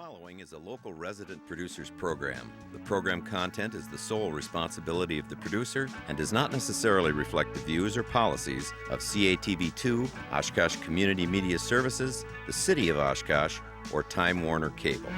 following is a local resident producers program. The program content is the sole responsibility of the producer and does not necessarily reflect the views or policies of CATV2, Oshkosh Community Media Services, the City of Oshkosh, or Time Warner Cable.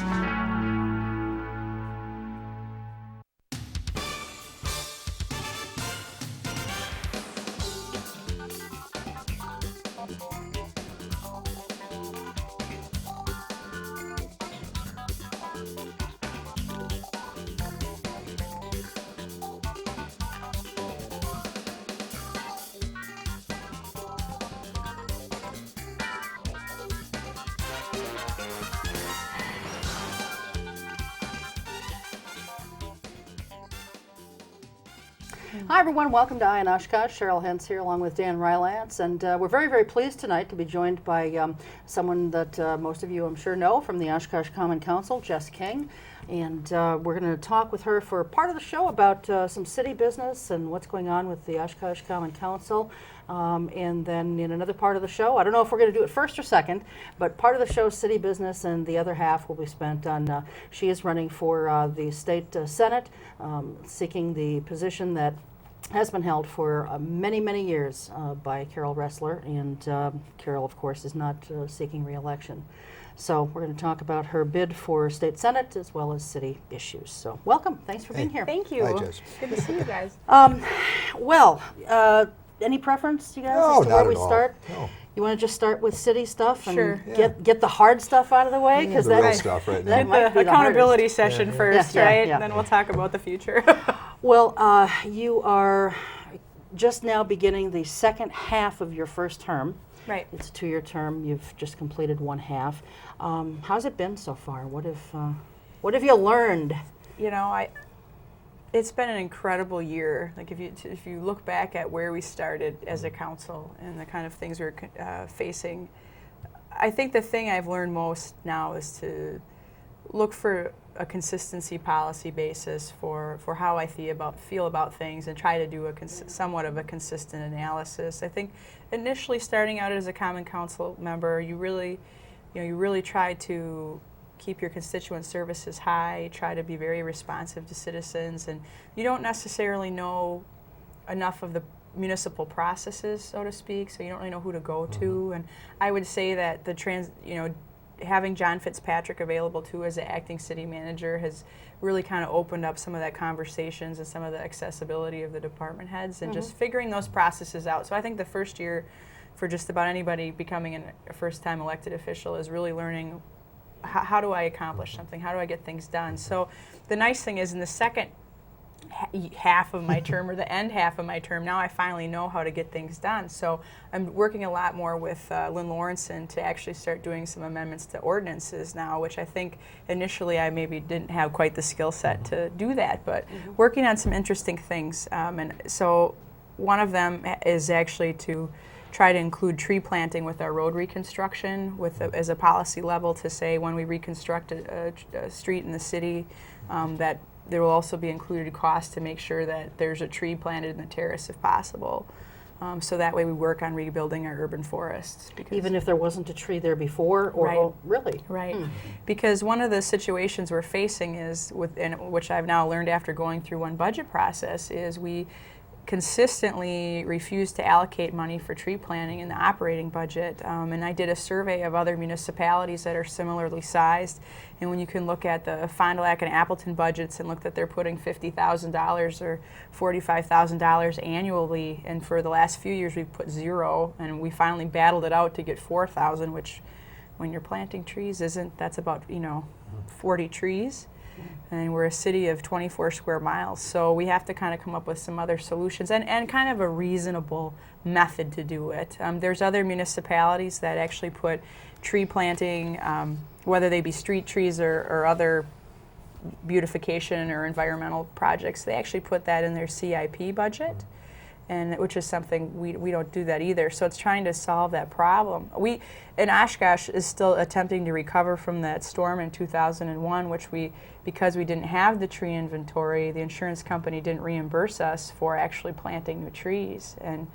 Hi everyone, welcome to Eye on Oshkosh. Cheryl Hentz here along with Dan Rylance, and we're very, very pleased tonight to be joined by someone that most of you I'm sure know from the Oshkosh Common Council, Jess King. And we're going to talk with her for part of the show about some city business and what's going on with the Oshkosh Common Council. And then in another part of the show, I don't know if we're going to do it first or second, but part of the show is city business, and the other half will be spent on, she is running for the state senate, seeking the position that has been held for many, many years by Carol Ressler, and Carol, of course, is not seeking re-election. So we're going to talk about her bid for state senate as well as city issues. So welcome. Thanks for being here. Thank you. Hi, Jess. Good to see you guys. Any preference, you guys, No, as to not where at we all. start? No. You want to just start with city stuff and Sure. get the hard stuff out of the way? Yeah, the real stuff right now. that might Get be the the accountability hardest. session Yeah. first, Yeah, right? yeah. And then we'll talk about the future. Well, you are just now beginning the second half of your first term. Right. It's a 2-year term. You've just completed one half. How's it been so far? What have you learned? You know, it's been an incredible year. Like if you look back at where we started as a council and the kind of things we're facing, I think the thing I've learned most now is to look for a consistency policy basis for how I feel about things, and try to do somewhat of a consistent analysis. I think initially starting out as a common council member, you really try to keep your constituent services high, try to be very responsive to citizens, and you don't necessarily know enough of the municipal processes, so to speak, so you don't really know who to go to. And I would say that having John Fitzpatrick available too as the acting city manager has really kind of opened up some of that conversations and some of the accessibility of the department heads and just figuring those processes out. So I think the first year for just about anybody becoming a first-time elected official is really learning how do I accomplish something? How do I get things done? So the nice thing is in the second half of my term, or the end half of my term, now I finally know how to get things done. So I'm working a lot more with Lynn Lawrenson to actually start doing some amendments to ordinances now, which I think initially I maybe didn't have quite the skill set to do that, but working on some interesting things. And so one of them is actually to try to include tree planting with our road reconstruction as a policy level, to say when we reconstruct a street in the city that there will also be included costs to make sure that there's a tree planted in the terrace if possible. So that way we work on rebuilding our urban forests. Even if there wasn't a tree there before? Or Right. Oh, really? Right. Because one of the situations we're facing is, which I've now learned after going through one budget process, is we consistently refuse to allocate money for tree planting in the operating budget. And I did a survey of other municipalities that are similarly sized. And when you can look at the Fond du Lac and Appleton budgets and look that they're putting $50,000 or $45,000 annually, and for the last few years we've put zero, and we finally battled it out to get $4,000, which when you're planting trees that's about 40 trees. And we're a city of 24 square miles, so we have to kind of come up with some other solutions and kind of a reasonable method to do it. There's other municipalities that actually put tree planting, whether they be street trees or other beautification or environmental projects, they actually put that in their CIP budget, and which is something we don't do that either. So it's trying to solve that problem. In Oshkosh is still attempting to recover from that storm in 2001, which because we didn't have the tree inventory, the insurance company didn't reimburse us for actually planting new trees. And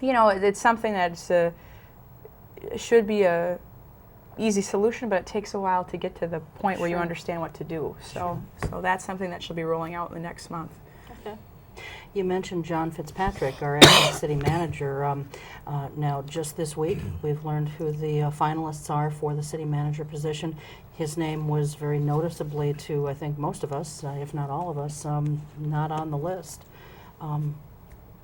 it's something that should be a easy solution, but it takes a while to get to the point where you understand what to do. So that's something that she'll be rolling out in the next month. Okay. You mentioned John Fitzpatrick, our acting city manager. Now, just this week, we've learned who the finalists are for the city manager position. His name was very noticeably to, I think, most of us, if not all of us, not on the list.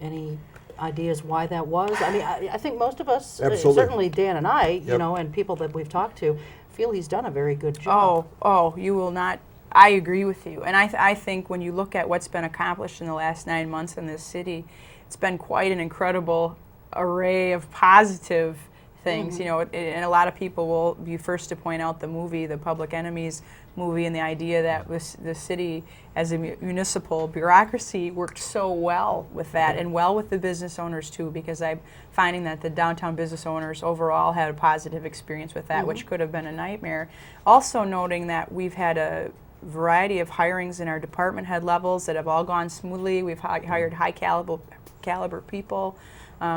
Any ideas why that was? I mean, I think most of us, certainly Dan and I, you know, and people that we've talked to, feel he's done a very good job. Oh, you will not. I agree with you. And I think when you look at what's been accomplished in the last 9 months in this city, it's been quite an incredible array of positive things. You know, and a lot of people will be first to point out the movie, the Public Enemies movie, and the idea that the city as a municipal bureaucracy worked so well with that, and well with the business owners too, because I'm finding that the downtown business owners overall had a positive experience with that, which could have been a nightmare. Also noting that we've had a variety of hirings in our department head levels that have all gone smoothly. We've hired high caliber people.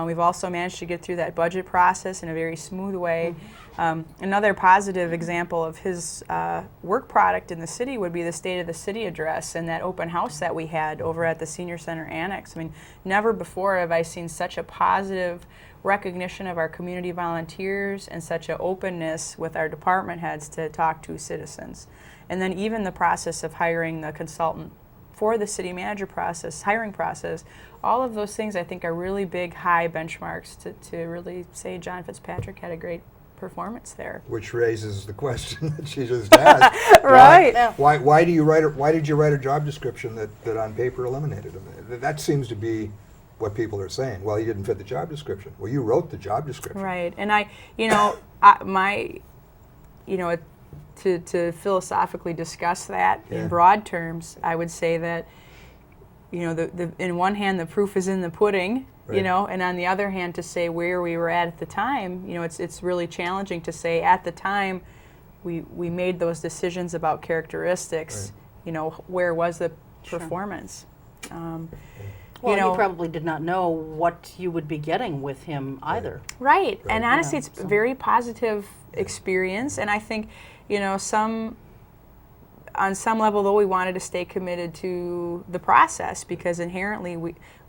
We've also managed to get through that budget process in a very smooth way. Another positive example of his work product in the city would be the State of the City address and that open house that we had over at the Senior Center Annex. I mean, never before have I seen such a positive recognition of our community volunteers and such an openness with our department heads to talk to citizens. And then even the process of hiring the consultant for the city manager process, hiring process, all of those things I think are really big, high benchmarks to really say John Fitzpatrick had a great performance there. Which raises the question that she just asked. Right. Why did you write a job description that on paper eliminated him? That seems to be what people are saying. Well, he didn't fit the job description. Well, you wrote the job description. Right. And to philosophically discuss that in broad terms, I would say that, you know, the in one hand the proof is in the pudding, you know, and on the other hand to say where we were at the time, you know, it's really challenging to say at the time we made those decisions about characteristics, you know, where was the performance? Well, you know, you probably did not know what you would be getting with him either. Right. And honestly, it's a very positive experience, and I think, you know, on some level, though, we wanted to stay committed to the process because inherently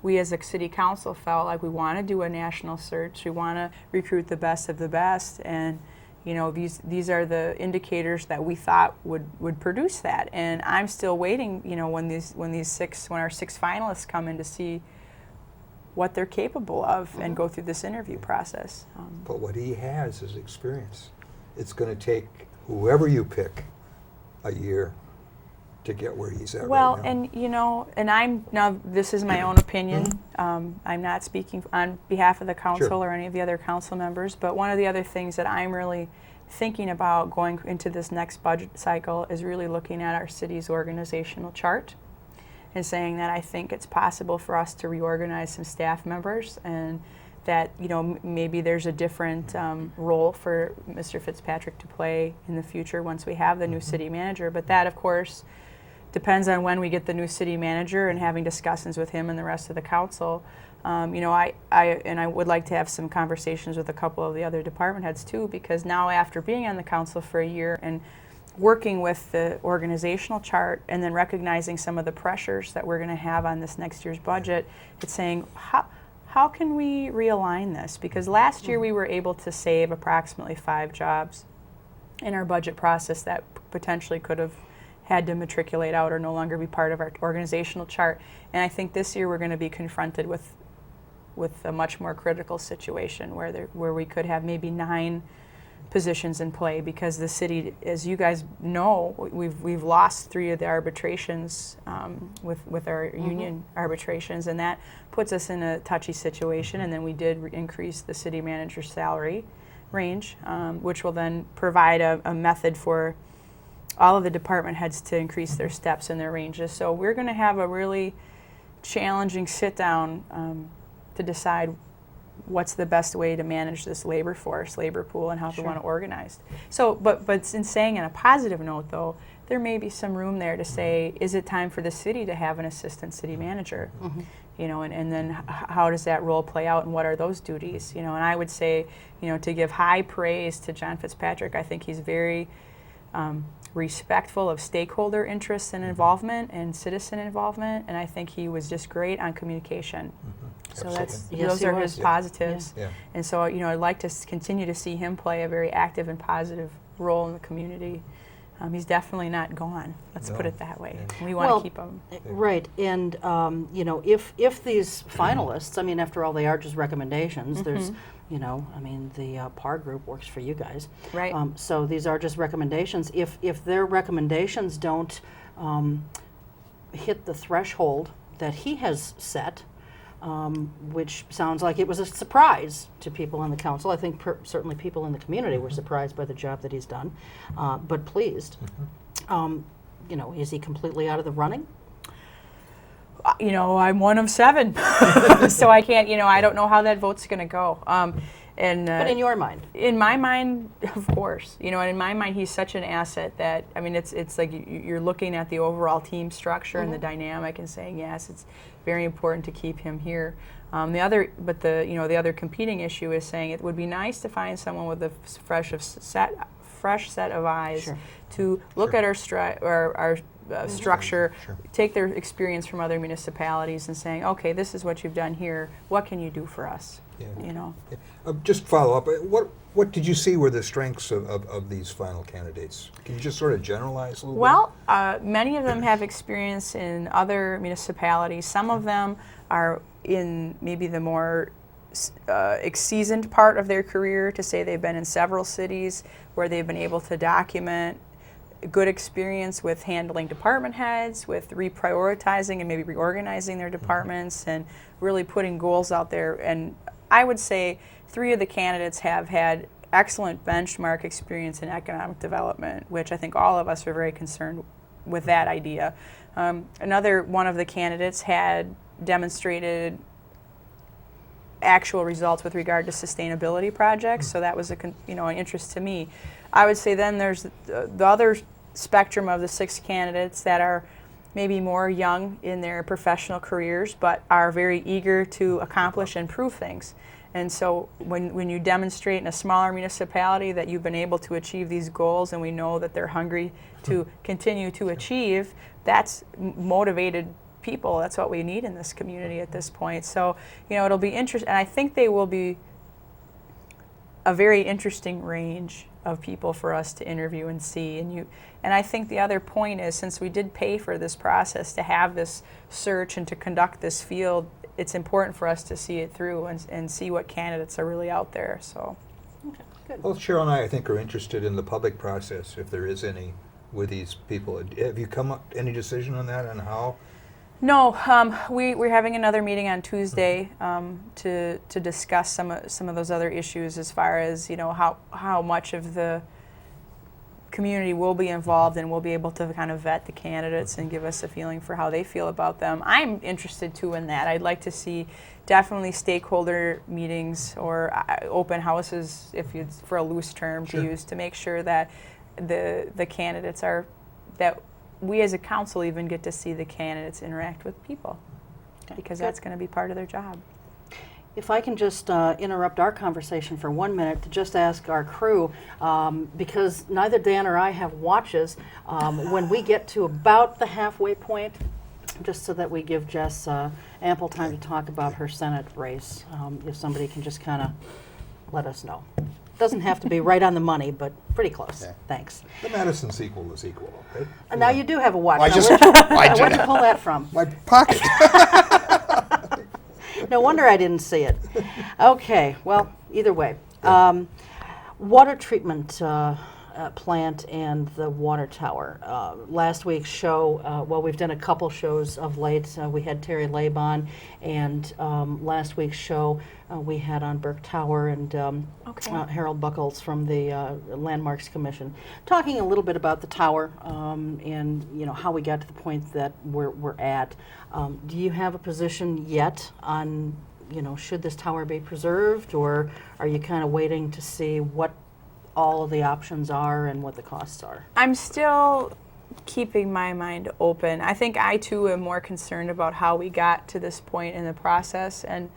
we as a city council felt like we want to do a national search. We want to recruit the best of the best, and you know, these are the indicators that we thought would produce that. And I'm still waiting, you know, when our 6 finalists come in to see what they're capable of and go through this interview process. But what he has is experience. It's going to take whoever you pick a year to get where he's at right now. And you know, this is my own opinion. I'm not speaking on behalf of the council or any of the other council members, but one of the other things that I'm really thinking about going into this next budget cycle is really looking at our city's organizational chart and saying that I think it's possible for us to reorganize some staff members, and that, you know, maybe there's a different role for Mr. Fitzpatrick to play in the future once we have the new city manager. But that, of course, depends on when we get the new city manager and having discussions with him and the rest of the council. You know, I would like to have some conversations with a couple of the other department heads too, because now after being on the council for a year and working with the organizational chart and then recognizing some of the pressures that we're going to have on this next year's budget, it's saying, how can we realign this? Because last year we were able to save approximately 5 jobs in our budget process that potentially could have had to matriculate out or no longer be part of our organizational chart. And I think this year we're going to be confronted with a much more critical situation where we could have maybe 9 positions in play, because the city, as you guys know, we've lost 3 of the arbitrations with our union arbitrations, and that puts us in a touchy situation. And then we did increase the city manager's salary range, which will then provide a method for all of the department heads to increase their steps and their ranges. So we're going to have a really challenging sit down to decide what's the best way to manage this labor pool, and how we want to organize. So, but in saying on a positive note, though, there may be some room there to say, is it time for the city to have an assistant city manager? and then how does that role play out and what are those duties, and I would say, to give high praise to John Fitzpatrick. I think he's very respectful of stakeholder interests and involvement and citizen involvement, and I think he was just great on communication. So those are his positives. Yeah. And so, I'd like to continue to see him play a very active and positive role in the community. He's definitely not gone. Let's put it that way. We want to keep him. Right, and if these finalists, I mean, after all, they are just recommendations. There's, the PAR group works for you guys, Right. So these are just recommendations. If their recommendations don't hit the threshold that he has set, which sounds like it was a surprise to people on the council. I think certainly people in the community were surprised by the job that he's done, but pleased. Is he completely out of the running? I'm one of 7, so I can't. I don't know how that vote's going to go. But in your mind? In my mind, of course. And in my mind, he's such an asset that, it's like you're looking at the overall team structure and the dynamic and saying, yes, it's very important to keep him here. The other competing issue is saying it would be nice to find someone with a fresh set of eyes to look at our structure, take their experience from other municipalities and saying, okay, this is what you've done here. What can you do for us? Just follow up. What did you see were the strengths of these final candidates? Can you just sort of generalize a little bit? Well, many of them have experience in other municipalities. Some of them are in maybe the more seasoned part of their career, to say they've been in several cities where they've been able to document good experience with handling department heads, with reprioritizing and maybe reorganizing their departments and really putting goals out there. And I would say 3 of the candidates have had excellent benchmark experience in economic development, which I think all of us are very concerned with that idea. Another one of the candidates had demonstrated actual results with regard to sustainability projects, so that was an interest to me. I would say then there's the other spectrum of the 6 candidates that are maybe more young in their professional careers, but are very eager to accomplish and prove things. And so when you demonstrate in a smaller municipality that you've been able to achieve these goals, and we know that they're hungry to continue to achieve, that's motivated people. That's what we need in this community at this point. So, it'll be interesting, and I think they will be a very interesting range of people for us to interview and see. And I think the other point is, since we did pay for this process to have this search and to conduct this field, it's important for us to see it through and see what candidates are really out there. So, Okay, good. Both Cheryl and I think, are interested in the public process, if there is any, with these people. Have you come up any decision on that, on how? No, we're having another meeting on Tuesday to discuss some of those other issues, as far as how much of the community will be involved, and we'll be able to kind of vet the candidates and give us a feeling for how they feel about them. I'm interested too in that. I'd like to see definitely stakeholder meetings or open houses, if it's for a loose term to use, to make sure that the candidates are, that we as a council even get to see the candidates interact with people, because that's going to be part of their job. If I can just interrupt our conversation for 1 minute to just ask our crew, because neither Dan or I have watches, when we get to about the halfway point, just so that we give Jess ample time to talk about her Senate race, if somebody can just kind of let us know. Doesn't have to be right on the money, but pretty close. Yeah. Thanks. The Madison sequel is equal, right? And now you do have a watch. Where'd you pull that from? My pocket. No wonder I didn't see it. Okay, well, either way. Water treatment plant and the water tower. Last week's show, well, we've done a couple shows of late. We had Terry Laban, and last week's show we had on Burke Tower and Harold Buckles from the Landmarks Commission, talking a little bit about the tower and how we got to the point that we're at. Do you have a position yet on should this tower be preserved, or are you kind of waiting to see what all of the options are and what the costs are? I'm still keeping my mind open. I think I too am more concerned about how we got to this point in the process. And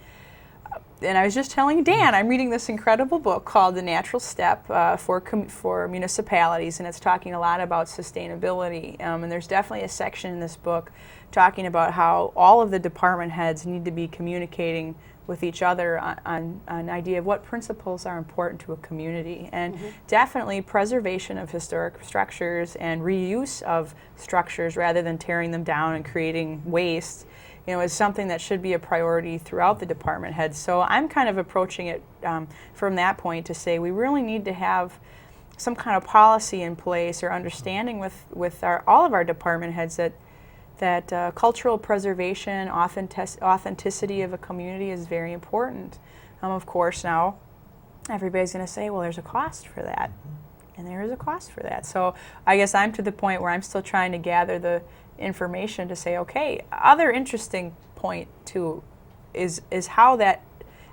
I was just telling Dan, I'm reading this incredible book called The Natural Step for municipalities, and it's talking a lot about sustainability. And there's definitely a section in this book talking about how all of the department heads need to be communicating with each other on an idea of what principles are important to a community. And definitely preservation of historic structures and reuse of structures rather than tearing them down and creating waste, is something that should be a priority throughout the department heads. So I'm kind of approaching it from that point to say we really need to have some kind of policy in place or understanding with all of our department heads that cultural preservation, authenticity of a community is very important. Of course, now everybody's going to say, well, there's a cost for that. And there is a cost for that. So I guess I'm to the point where I'm still trying to gather the information to say, okay, other interesting point too is how that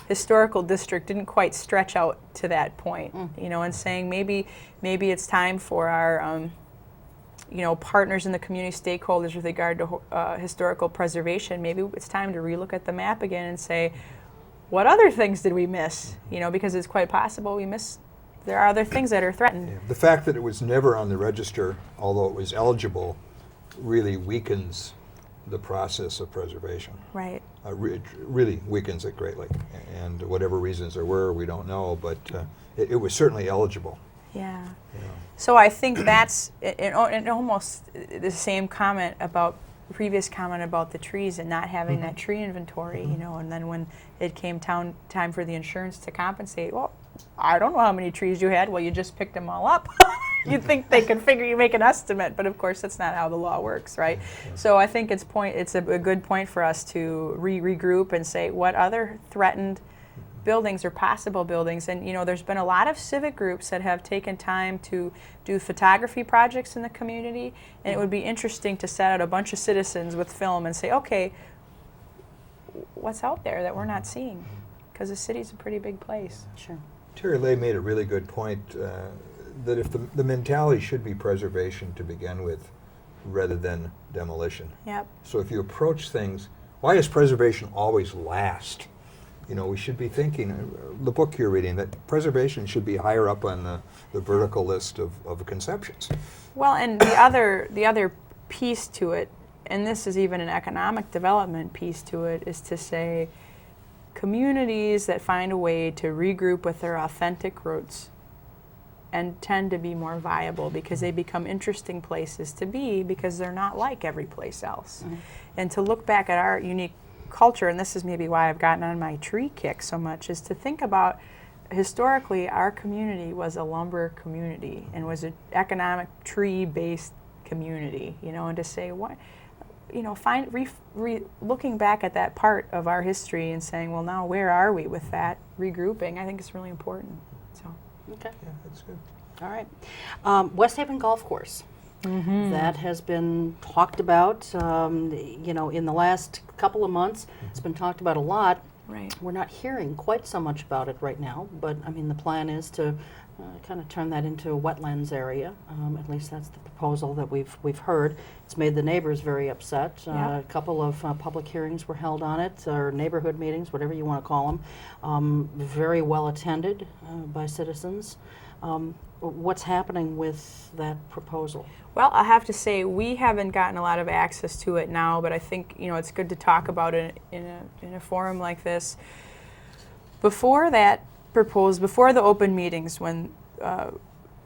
historical district didn't quite stretch out to that point, and saying maybe it's time for our partners in the community, stakeholders with regard to historical preservation, maybe it's time to relook at the map again and say, what other things did we miss? Because it's quite possible there are other things that are threatened. Yeah. The fact that it was never on the register, although it was eligible, really weakens the process of preservation. Right. It really weakens it greatly. And whatever reasons there were, we don't know, but it was certainly eligible. Yeah. So I think that's almost the same previous comment about the trees and not having that tree inventory, and then when it came time for the insurance to compensate, well, I don't know how many trees you had. Well, you just picked them all up. You'd think they could make an estimate, but of course that's not how the law works, right? So I think it's a good point for us to regroup and say what other threatened buildings or possible buildings. And there's been a lot of civic groups that have taken time to do photography projects in the community, and it would be interesting to set out a bunch of citizens with film and say, okay, what's out there that we're not seeing? Because the city's a pretty big place. Sure. Terry Lay made a really good point that if the mentality should be preservation to begin with rather than demolition. Yep. So if you approach things, why does preservation always last? We should be thinking, the book you're reading, that preservation should be higher up on the vertical list of conceptions. Well, and the other piece to it, and this is even an economic development piece to it, is to say communities that find a way to regroup with their authentic roots and tend to be more viable because they become interesting places to be because they're not like every place else. And to look back at our unique culture, and this is maybe why I've gotten on my tree kick so much, is to think about historically our community was a lumber community and was an economic tree-based community, and to say what, looking back at that part of our history and saying, well, now where are we with that regrouping? I think it's really important. So. Okay. Yeah, that's good. All right. West Haven Golf Course. That has been talked about, in the last couple of months. It's been talked about a lot. Right. We're not hearing quite so much about it right now, but the plan is to kind of turn that into a wetlands area. At least that's the proposal that we've heard. It's made the neighbors very upset. Yeah. A couple of public hearings were held on it, or neighborhood meetings, whatever you want to call them. Very well attended by citizens. What's happening with that proposal? Well, I have to say we haven't gotten a lot of access to it now, but I think it's good to talk about it in a forum like this. Before the open meetings, when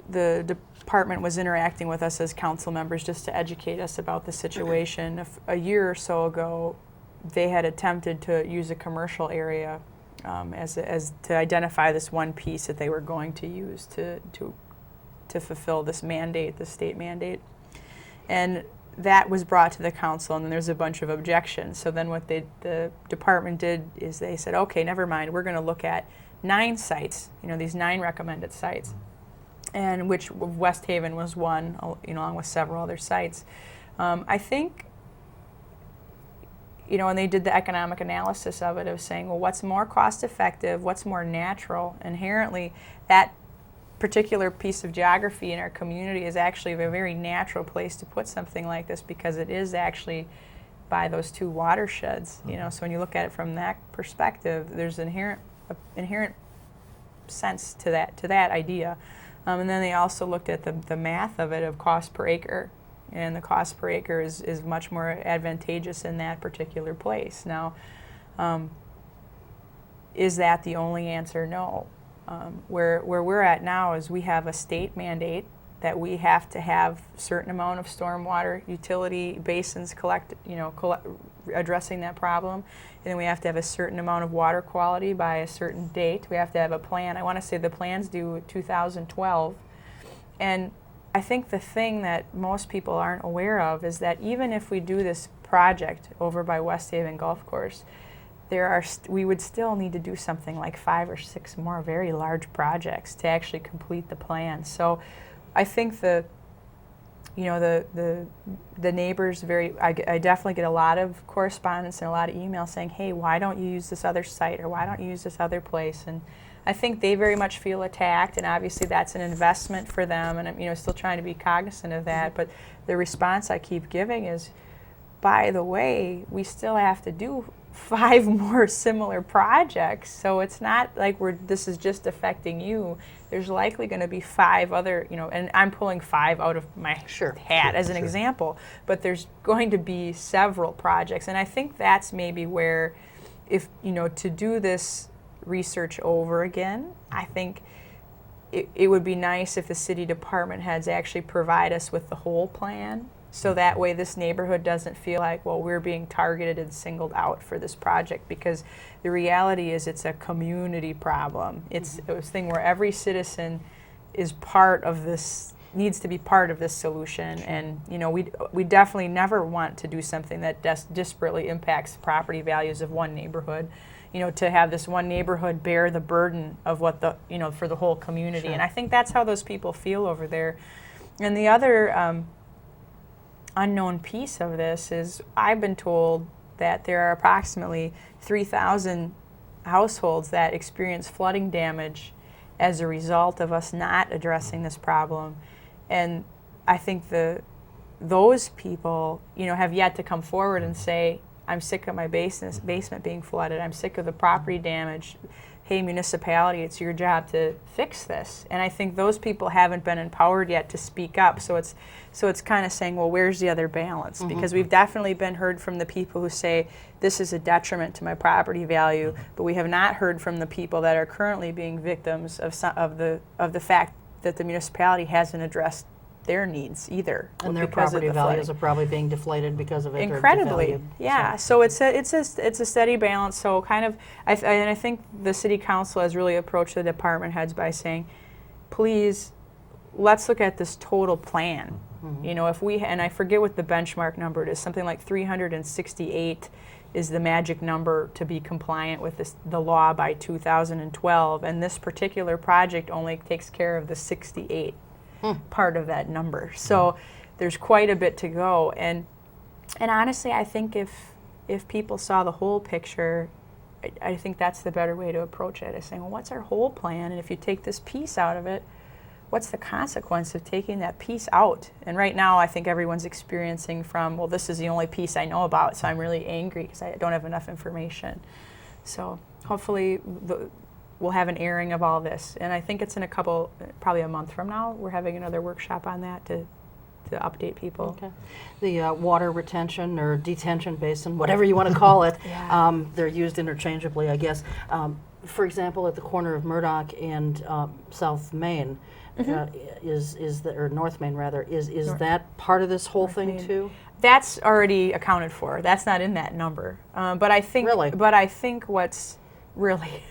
the department was interacting with us as council members just to educate us about the situation, a year or so ago, they had attempted to use a commercial area as to identify this one piece that they were going to use to fulfill this mandate, the state mandate. And that was brought to the council, and then there's a bunch of objections. So then what the department did is they said, okay, never mind, we're going to look at 9 sites, these 9 recommended sites, and which West Haven was one, along with several other sites. I think, and they did the economic analysis of it, of saying, well, what's more cost effective, what's more natural? Inherently, that particular piece of geography in our community is actually a very natural place to put something like this, because it is actually by those two watersheds. You know, so when you look at it from that perspective, there's inherent sense to that idea. And then they also looked at the math of it, of cost per acre, and the cost per acre is much more advantageous in that particular place. Now, is that the only answer? No. Where we're at now is we have a state mandate that we have to have a certain amount of stormwater utility basins addressing that problem, and then we have to have a certain amount of water quality by a certain date. We have to have a plan. I want to say the plan's due 2012, and I think the thing that most people aren't aware of is that even if we do this project over by West Haven Golf Course, we would still need to do something like 5 or 6 more very large projects to actually complete the plan. So I think the neighbors I definitely get a lot of correspondence and a lot of emails saying, hey, why don't you use this other site, or why don't you use this other place? And I think they very much feel attacked, and obviously that's an investment for them, and I'm still trying to be cognizant of that. But the response I keep giving is, by the way, we still have to do 5 more similar projects, so it's not like this is just affecting you. There's likely going to be 5 other, and I'm pulling 5 out of my hat as an example, but there's going to be several projects, and I think that's maybe where, if to do this research over again, I think it would be nice if the city department heads actually provide us with the whole plan. So that way this neighborhood doesn't feel like, well, we're being targeted and singled out for this project, because the reality is it's a community problem. It's a thing where every citizen is part of this, needs to be part of this solution. And we definitely never want to do something that disparately impacts property values of one neighborhood. To have this one neighborhood bear the burden of what for the whole community. And I think that's how those people feel over there. And the other unknown piece of this is, I've been told that there are approximately 3,000 households that experience flooding damage as a result of us not addressing this problem. And I think those people have yet to come forward and say, I'm sick of my basement being flooded, I'm sick of the property damage. Hey, municipality, it's your job to fix this. And I think those people haven't been empowered yet to speak up. So it's kind of saying, well, where's the other balance? Because we've definitely been heard from the people who say this is a detriment to my property value, but we have not heard from the people that are currently being victims of the fact that the municipality hasn't addressed their needs either. And their property values are probably being deflated because of it. Incredibly, yeah. So it's a steady balance. So kind of, I think the city council has really approached the department heads by saying, please, let's look at this total plan. If we, and I forget what the benchmark number is, something like 368 is the magic number to be compliant with the law by 2012, and this particular project only takes care of the 68. Part of that number. So there's quite a bit to go, and honestly, I think if people saw the whole picture, I think that's the better way to approach it, is saying, well, what's our whole plan, and if you take this piece out of it, what's the consequence of taking that piece out? And right now I think everyone's experiencing from, well, this is the only piece I know about, so I'm really angry because I don't have enough information. So hopefully we'll have an airing of all this, and I think it's in probably a month from now, we're having another workshop on that to update people. Okay. The water retention or detention basin, whatever you want to call it, they're used interchangeably, I guess. For example, at the corner of Murdoch and South Main, or North Main rather, is that part of this whole thing too? That's already accounted for. That's not in that number. But I think what's really,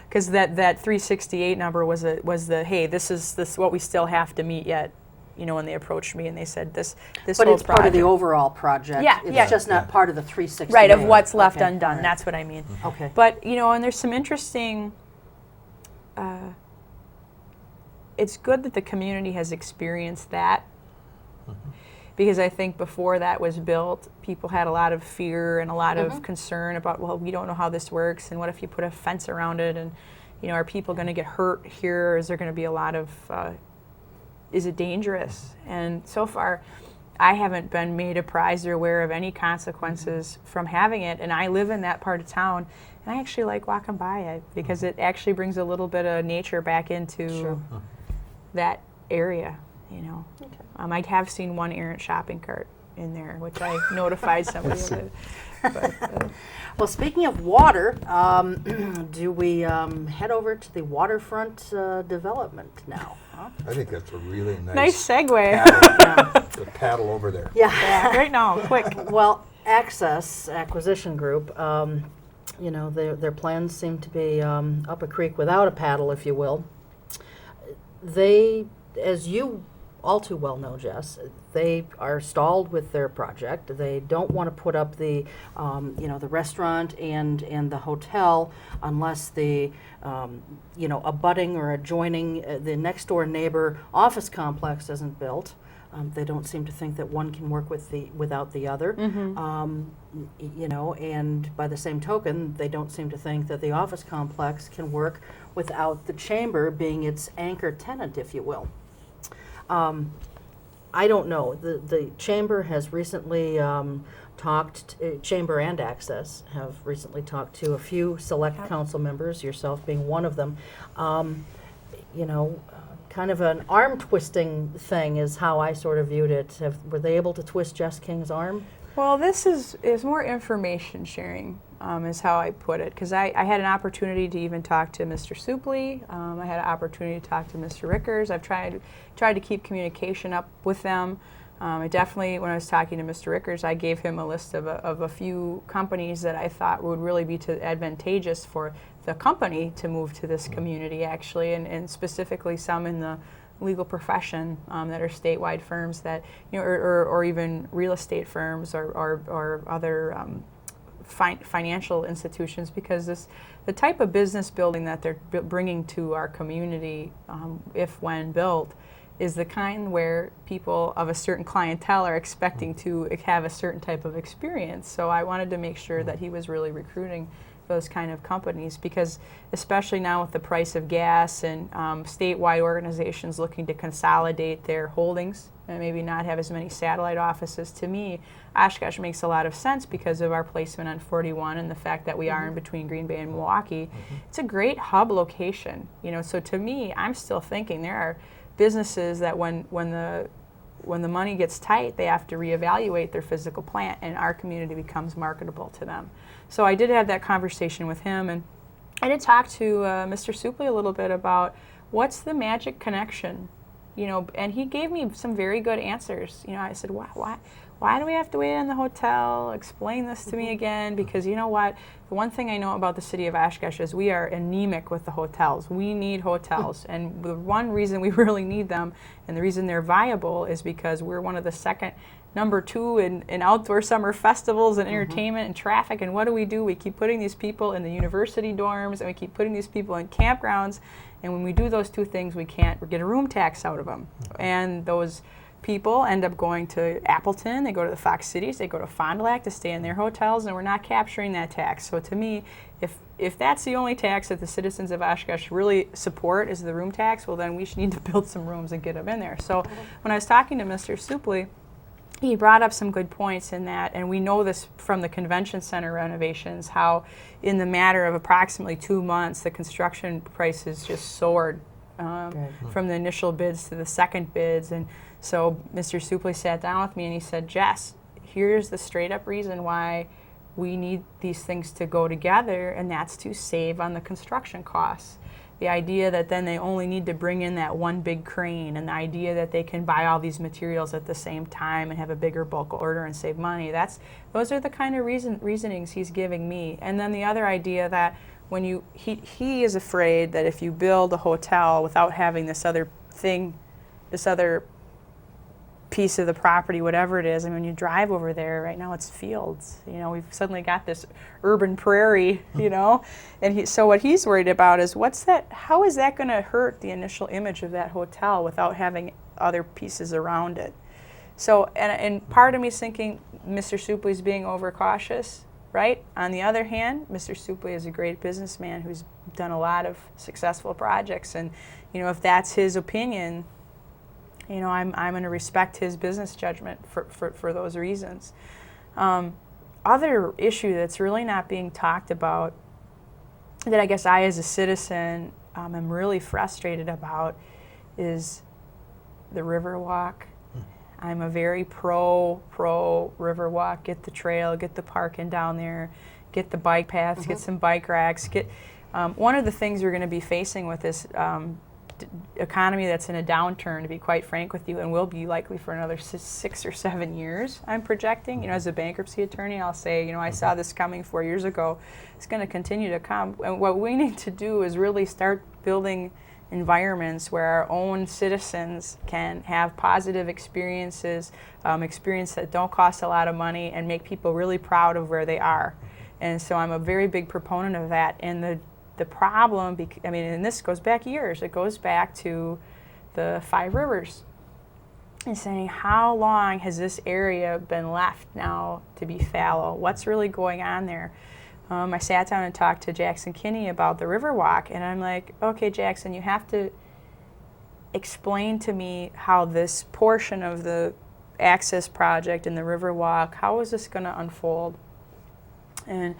because that 368 number was the hey, this is what we still have to meet yet. When they approached me and they said this but whole it's part of the overall project. Yeah, it's just not part of the 368. Right, of what's left undone. Right. That's what I mean. Okay. But and there's some interesting. It's good that the community has experienced that. Because I think before that was built, people had a lot of fear and a lot of concern about, well, we don't know how this works, and what if you put a fence around it, and You know, are people going to get hurt here? Is there going to be a lot of, is it dangerous? And so far, I haven't been made apprised or aware of any consequences from having it, and I live in that part of town, and I actually like walking by it because it actually brings a little bit of nature back into that area, you know. Okay. I have seen one errant shopping cart in there, which I notified somebody of it. But, Well, speaking of water, do we head over to the waterfront development now? Huh? I think that's a really nice segue. paddle, the paddle over there. Yeah. Right now, quick. Well, Access Acquisition Group, you know, their plans seem to be up a creek without a paddle, if you will. They, as you all too well know, Jess, they are stalled with their project. They don't want to put up the, you know, the restaurant and the hotel unless the, you know, abutting or adjoining the next door neighbor office complex isn't built. They don't seem to think that one can work without the other. You know, and by the same token, they don't seem to think that the office complex can work without the chamber being its anchor tenant, if you will. I don't know. The chamber has recently Chamber and Access have recently talked to a few select council members, yourself being one of them. You know, kind of an arm twisting thing is how I sort of viewed it. Were they able to twist Jess King's arm? Well, this is more information sharing, is how I put it, because I had an opportunity to even talk to Mr. Supley. I had an opportunity to talk to Mr. Rickers. I've tried to keep communication up with them. I definitely, when I was talking to Mr. Rickers, I gave him a list of a few companies that I thought would really be advantageous for the company to move to this community, actually, and specifically some in the legal profession that are statewide firms that, you know, or even real estate firms or other financial institutions, because the type of business building that they're bringing to our community, if when built, is the kind where people of a certain clientele are expecting to have a certain type of experience. So I wanted to make sure that he was really recruiting those kind of companies, because especially now with the price of gas and statewide organizations looking to consolidate their holdings and maybe not have as many satellite offices, to me, Oshkosh makes a lot of sense because of our placement on 41 and the fact that we are in between Green Bay and Milwaukee. It's a great hub location, you know. So to me, I'm still thinking there are businesses that when the money gets tight, they have to reevaluate their physical plant, and our community becomes marketable to them. So I did have that conversation with him, and I did talk to Mr. Supley a little bit about what's the magic connection, you know, and he gave me some very good answers. You know, I said, why do we have to wait in the hotel? Explain this to me again, because you know what? The one thing I know about the city of Oshkosh is we are anemic with the hotels. We need hotels, and the one reason we really need them and the reason they're viable is because we're one of the number 2 in outdoor summer festivals and entertainment and traffic. And what do? We keep putting these people in the university dorms, and we keep putting these people in campgrounds, and when we do those two things, we can't get a room tax out of them. And those people end up going to Appleton, they go to the Fox Cities, they go to Fond du Lac to stay in their hotels, and we're not capturing that tax. So to me, if that's the only tax that the citizens of Oshkosh really support is the room tax, well then we should need to build some rooms and get them in there. So when I was talking to Mr. Supley, he brought up some good points in that, and we know this from the convention center renovations, how in the matter of approximately 2 months, the construction prices just soared from the initial bids to the second bids. And so Mr. Supley sat down with me and he said, Jess, here's the straight up reason why we need these things to go together, and that's to save on the construction costs. The idea that then they only need to bring in that one big crane, and the idea that they can buy all these materials at the same time and have a bigger bulk order and save money, those are the kind of reasonings he's giving me. And then the other idea that when he is afraid that if you build a hotel without having this other piece of the property, whatever it is, and when you drive over there, right now it's fields. You know, we've suddenly got this urban prairie, you know, and so what he's worried about is how is that going to hurt the initial image of that hotel without having other pieces around it? So, and part of me is thinking Mr. Supley's being overcautious, right? On the other hand, Mr. Supley is a great businessman who's done a lot of successful projects, and if that's his opinion, I'm going to respect his business judgment for those reasons. Other issue that's really not being talked about, that I guess I as a citizen am really frustrated about, is the Riverwalk. I'm a very pro Riverwalk. Get the trail, get the parking down there, get the bike paths, get some bike racks. One of the things we're going to be facing with this economy that's in a downturn, to be quite frank with you, and will be likely for another 6 or 7 years, I'm projecting. As a bankruptcy attorney, I'll say, I saw this coming 4 years ago. It's going to continue to come. And what we need to do is really start building environments where our own citizens can have positive experiences, experience that don't cost a lot of money, and make people really proud of where they are. And so I'm a very big proponent of that. And the problem, and this goes back years, it goes back to the 5 Rivers, and saying, how long has this area been left now to be fallow? What's really going on there? I sat down and talked to Jackson Kinney about the Riverwalk, and I'm like, okay, Jackson, you have to explain to me how this portion of the access project and the Riverwalk, how is this going to unfold? And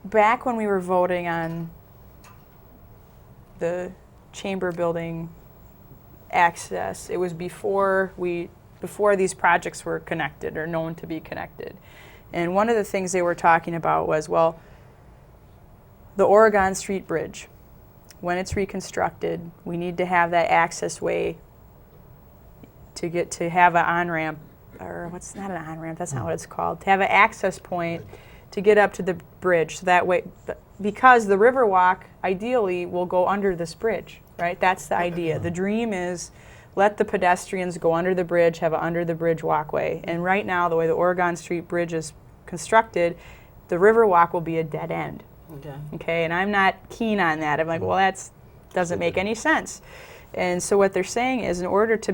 back when we were voting on the chamber building access, it was before these projects were connected or known to be connected. And one of the things they were talking about was, well, the Oregon Street Bridge, when it's reconstructed, we need to have that access way to have an on-ramp, or what's not an on-ramp, that's not what it's called, to have an access point to get up to the bridge. So that way, because the Riverwalk ideally will go under this bridge, right? That's the idea. The dream is let the pedestrians go under the bridge, have an under the bridge walkway. And right now, the way the Oregon Street Bridge is constructed, the Riverwalk will be a dead end. Okay, and I'm not keen on that. I'm like, well, that doesn't make any sense. And so what they're saying is, in order to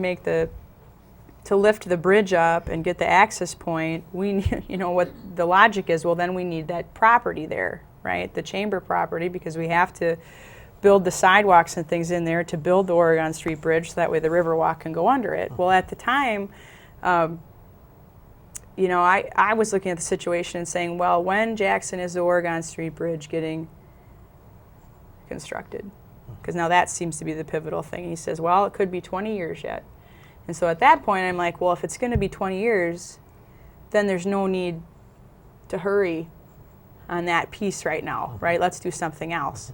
lift the bridge up and get the access point, we need, what the logic is, well, then we need that property there, right? The chamber property, because we have to build the sidewalks and things in there to build the Oregon Street Bridge, so that way the Riverwalk can go under it. Well, at the time, I was looking at the situation and saying, well, when, Jackson, is the Oregon Street Bridge getting constructed? Because now that seems to be the pivotal thing. And he says, well, it could be 20 years yet. And so at that point, I'm like, well, if it's going to be 20 years, then there's no need to hurry on that piece right now, right? Let's do something else.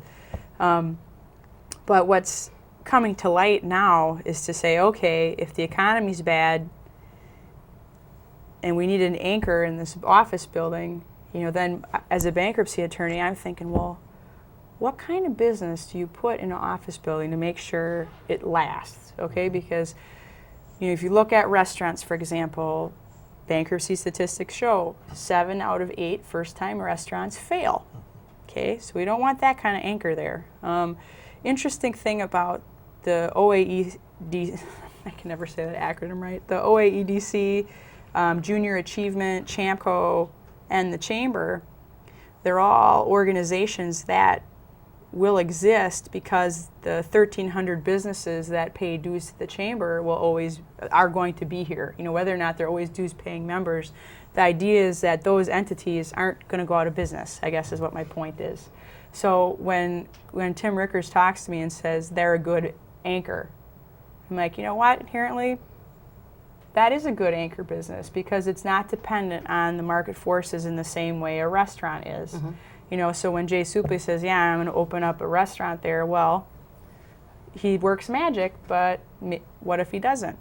But what's coming to light now is to say, okay, if the economy's bad and we need an anchor in this office building, then as a bankruptcy attorney, I'm thinking, well, what kind of business do you put in an office building to make sure it lasts, okay? Because if you look at restaurants, for example, bankruptcy statistics show 7 out of 8 first-time restaurants fail. Okay, so we don't want that kind of anchor there. Interesting thing about the OAED, I can never say that acronym right, the OAEDC, Junior Achievement, CHAMCO, and the Chamber, they're all organizations that will exist because the 1,300 businesses that pay dues to the Chamber are going to be here. Whether or not they're always dues-paying members, the idea is that those entities aren't going to go out of business, I guess is what my point is. So when Tim Rickers talks to me and says they're a good anchor, I'm like, you know what, inherently, that is a good anchor business because it's not dependent on the market forces in the same way a restaurant is. So when Jay Supley says, yeah, I'm going to open up a restaurant there, well, he works magic, but what if he doesn't?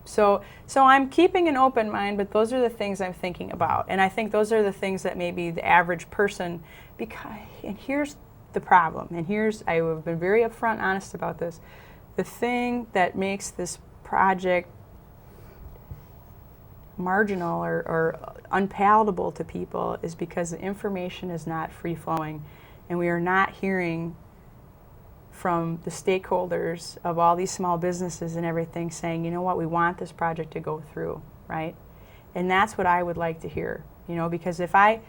So I'm keeping an open mind, but those are the things I'm thinking about. And I think those are the things that maybe the average person, and here's the problem, and I have been very upfront and honest about this. The thing that makes this project marginal or unpalatable to people is because the information is not free-flowing, and we are not hearing from the stakeholders of all these small businesses and everything saying, you know what, we want this project to go through, right? And that's what I would like to hear. You know, because if I,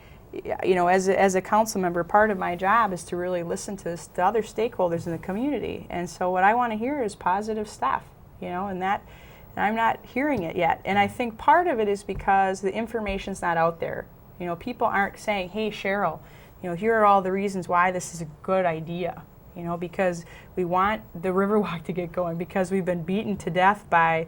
you know, as a council member, part of my job is to really listen to the other stakeholders in the community. And so what I want to hear is positive stuff, you know, and I'm not hearing it yet. And I think part of it is because the information's not out there. You know, people aren't saying, hey, Cheryl, you know, here are all the reasons why this is a good idea. You know, because we want the Riverwalk to get going, because we've been beaten to death by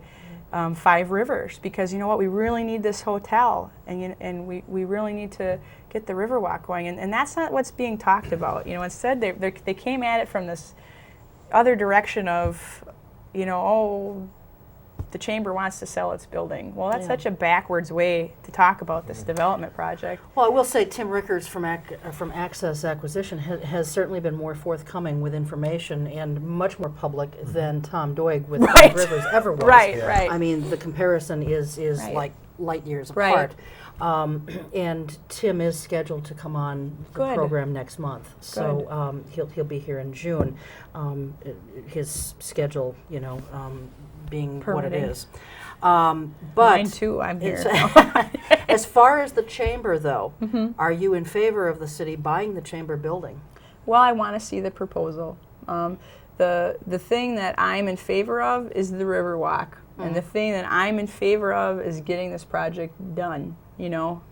5 Rivers, because you know what, we really need this hotel, and we really need to get the Riverwalk going, and that's not what's being talked about. You know, instead they came at it from this other direction of, you know, oh, the chamber wants to sell its building. Well, that's such a backwards way to talk about this development project. Well, I will say Tim Rickards from Access Acquisition has certainly been more forthcoming with information and much more public than Tom Doig with Right. 5 Rivers ever was. Right, right. I mean, the comparison is Right. like light years Right. apart. And Tim is scheduled to come on the Good. program next month, so he'll be here in June. His schedule, you know, being what it Permitting. is. But Mine too, I'm here. as far as the chamber, though, are you in favor of the city buying the chamber building? Well, I want to see the proposal. The thing that I'm in favor of is the Riverwalk, and the thing that I'm in favor of is getting this project done. You know,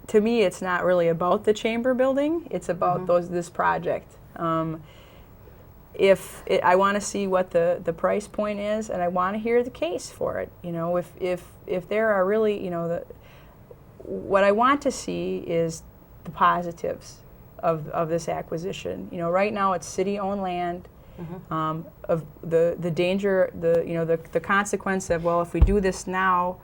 to me, it's not really about the chamber building. It's about this project. I want to see what the price point is, and I want to hear the case for it. You know, if there are really, you know, what I want to see is the positives of this acquisition. You know, right now it's city-owned land. Of the danger, the consequence of, well, if we do this now,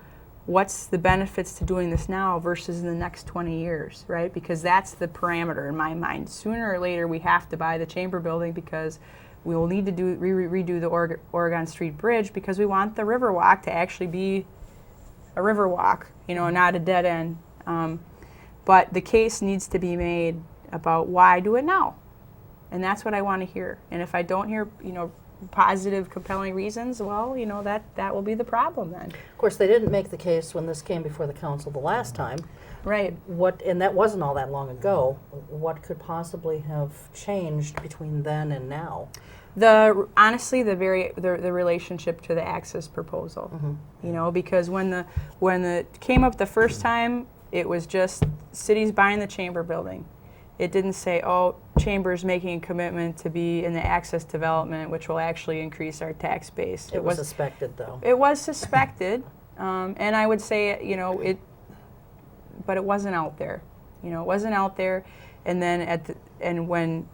what's the benefits to doing this now versus in the next 20 years, right? Because that's the parameter in my mind. Sooner or later, we have to buy the chamber building because we will need to redo the Oregon Street Bridge, because we want the Riverwalk to actually be a Riverwalk, you know, not a dead end. But the case needs to be made about why do it now, and that's what I want to hear. And if I don't hear, you know, positive, compelling reasons, well, you know, that will be the problem then. Of course, they didn't make the case when this came before the council the last time. Right. And that wasn't all that long ago. What could possibly have changed between then and now? Honestly, the relationship to the access proposal. You know, because when the came up the first time, it was just cities buying the chamber building. It didn't say, oh, Chamber's making a commitment to be in the access development, which will actually increase our tax base. It was suspected, though. It was suspected, and I would say, you know, but it wasn't out there. You know, it wasn't out there. And then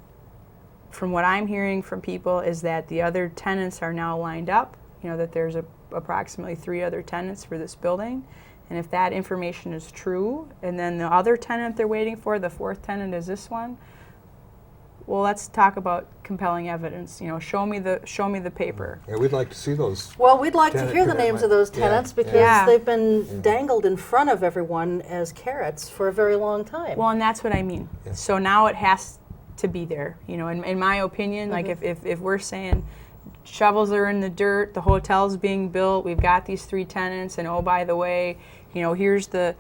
from what I'm hearing from people is that the other tenants are now lined up. You know, that there's approximately 3 other tenants for this building. And if that information is true, and then the other tenant they're waiting for, the 4th tenant is this one, well, let's talk about compelling evidence. You know, show me the paper. Yeah, we'd like to see those. Well, we'd like to tenant hear the names of those commitment. tenants because Yeah. they've been dangled in front of everyone as carrots for a very long time. Well, and that's what I mean. Yeah. So now it has to be there. You know, in my opinion, like if we're saying shovels are in the dirt, the hotel's being built, we've got these 3 tenants, and oh, by the way, you know, here's the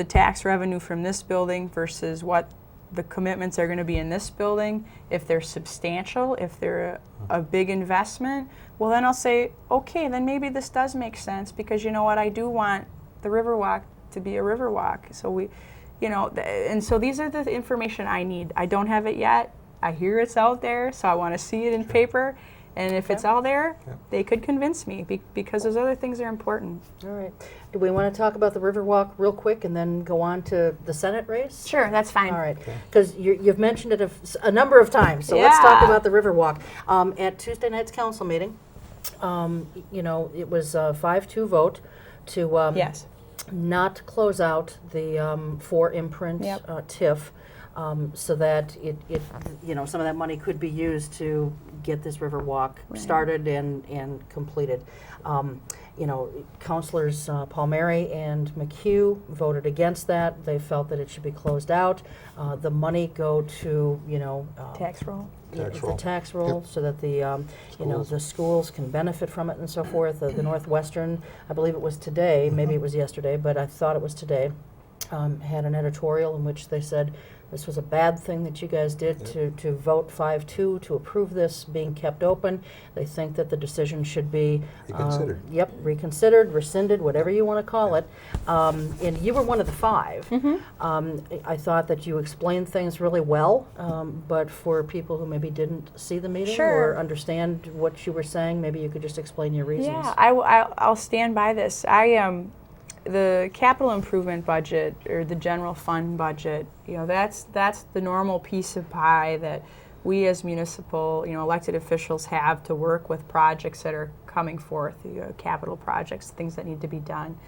tax revenue from this building versus what the commitments are going to be in this building. If they're substantial, if they're a big investment, well, then I'll say, okay, then maybe this does make sense, because you know what, I do want the Riverwalk to be a Riverwalk. So we, you know, and so these are the information I need. I don't have it yet. I hear it's out there, so I want to see it in paper. And if it's all there, they could convince me because those other things are important. All right. Do we want to talk about the Riverwalk real quick and then go on to the Senate race? Sure, that's fine. All right. Because you've mentioned it a number of times, so let's talk about the Riverwalk. At Tuesday night's council meeting, you know, it was a 5-2 vote to Yes. not close out the 4-imprint TIF. So that it, you know, some of that money could be used to get this Riverwalk started and completed. Councilors Palmieri and McHugh voted against that. They felt that it should be closed out. The money go to, Tax roll. the tax roll, so that the the schools can benefit from it and so forth. The Northwestern, I believe it was today, maybe it was yesterday, but I thought it was today, had an editorial in which they said this was a bad thing that you guys did to vote 5-2 to approve this being kept open. They think that the decision should be Reconsidered. Reconsidered, rescinded, whatever you want to call it. And you were one of the 5. I thought that you explained things really well, but for people who maybe didn't see the meeting or understand what you were saying, maybe you could just explain your reasons. Yeah, I'll stand by this. The capital improvement budget or the general fund budget, that's the normal piece of pie that we as municipal, elected officials have to work with projects that are coming forth, capital projects, things that need to be done.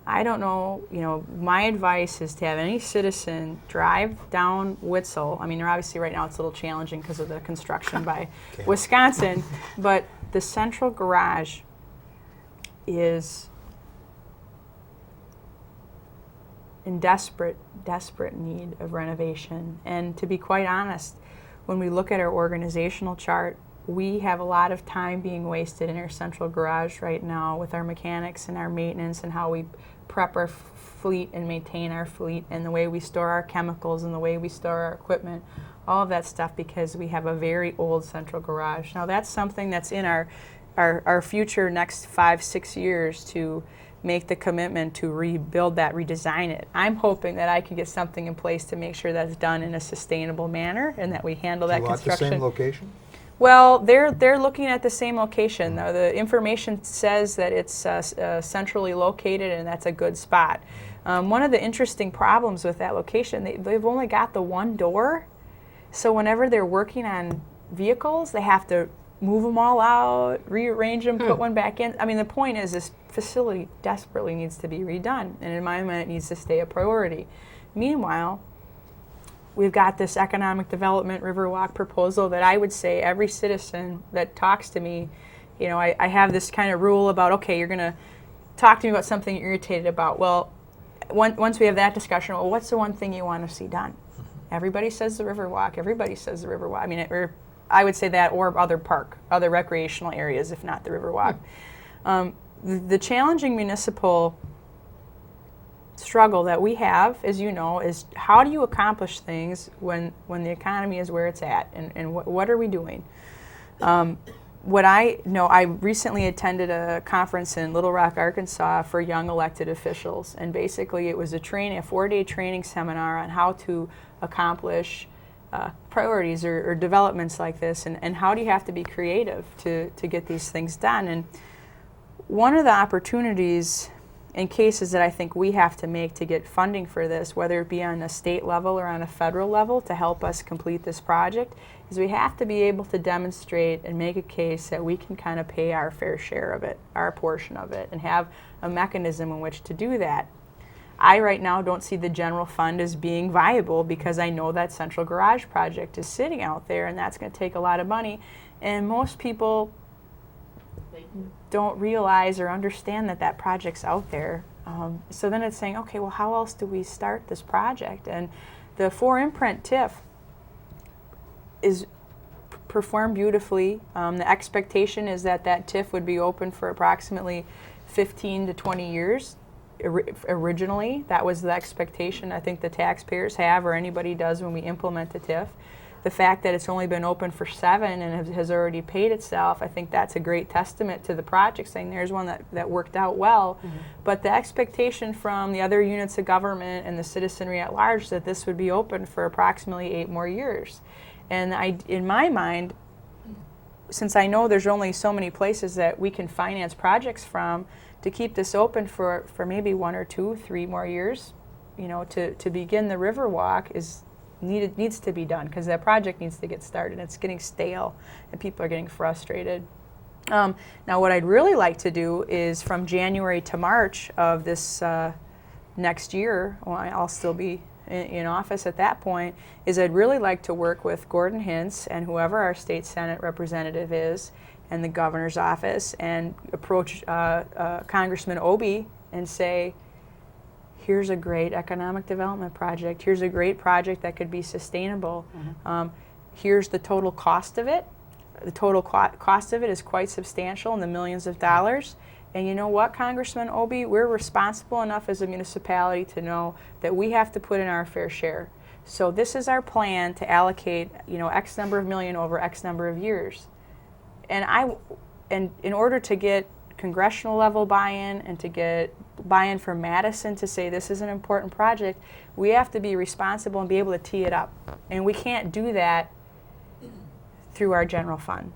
I don't know, my advice is to have any citizen drive down Witzel. I mean, obviously right now it's a little challenging because of the construction by Wisconsin, but the central garage is in desperate need of renovation. And to be quite honest, when we look at our organizational chart, we have a lot of time being wasted in our central garage right now with our mechanics and our maintenance and how we prep our fleet and maintain our fleet and the way we store our chemicals and the way we store our equipment, all of that stuff, because we have a very old central garage. Now that's something that's in our future next 5-6 years to make the commitment to rebuild that, redesign it. I'm hoping that I can get something in place to make sure that's done in a sustainable manner and that we handle that construction. The same location? Well, they're looking at the same location. The information says that it's centrally located and that's a good spot. One of the interesting problems with that location, they've only got the one door, so whenever they're working on vehicles, they have to move them all out, rearrange them, put one back in. I mean, the point is this facility desperately needs to be redone, and in my mind, it needs to stay a priority. Meanwhile, we've got this economic development Riverwalk proposal that I would say every citizen that talks to me, I have this kind of rule about, okay, you're going to talk to me about something you're irritated about. Well, once we have that discussion, well, what's the one thing you want to see done? Everybody says the Riverwalk. Everybody says the Riverwalk. I mean, I would say that, or other recreational areas, if not the Riverwalk. The challenging municipal struggle that we have, as you know, is how do you accomplish things when the economy is where it's at, and what are we doing? What I know, I recently attended a conference in Little Rock, Arkansas for young elected officials, and basically it was a 4-day training seminar on how to accomplish priorities or developments like this, and how do you have to be creative to get these things done. And one of the opportunities in cases that I think we have to make to get funding for this, whether it be on a state level or on a federal level to help us complete this project, is we have to be able to demonstrate and make a case that we can kind of pay our fair share of it, our portion of it, and have a mechanism in which to do that. I right now don't see the general fund as being viable because I know that central garage project is sitting out there and that's going to take a lot of money, and most people don't realize or understand that project's out there. So then it's saying, okay, well, how else do we start this project? And the 4-imprint TIF is performed beautifully. The expectation is that TIF would be open for approximately 15 to 20 years. Originally, that was the expectation I think the taxpayers have, or anybody does when we implement the TIF. The fact that it's only been open for 7 and has already paid itself, I think that's a great testament to the project, saying there's one that worked out well. But the expectation from the other units of government and the citizenry at large that this would be open for approximately 8 more years. And in my mind, since I know there's only so many places that we can finance projects from, to keep this open for maybe 1 or 2, 3 more years, to begin the Riverwalk needs to be done, because that project needs to get started. It's getting stale and people are getting frustrated. Now what I'd really like to do is from January to March of this next year, well, I'll still be in office at that point, is I'd really like to work with Gordon Hintz and whoever our state Senate representative is and the governor's office and approach Congressman Obie and say, here's a great economic development project. Here's a great project that could be sustainable. Here's the total cost of it. The total cost of it is quite substantial in the millions of dollars. And you know what, Congressman Obie, we're responsible enough as a municipality to know that we have to put in our fair share. So this is our plan to allocate, X number of million over X number of years. And in order to get congressional level buy-in and to get buy-in from Madison to say this is an important project, we have to be responsible and be able to tee it up. And we can't do that through our general fund.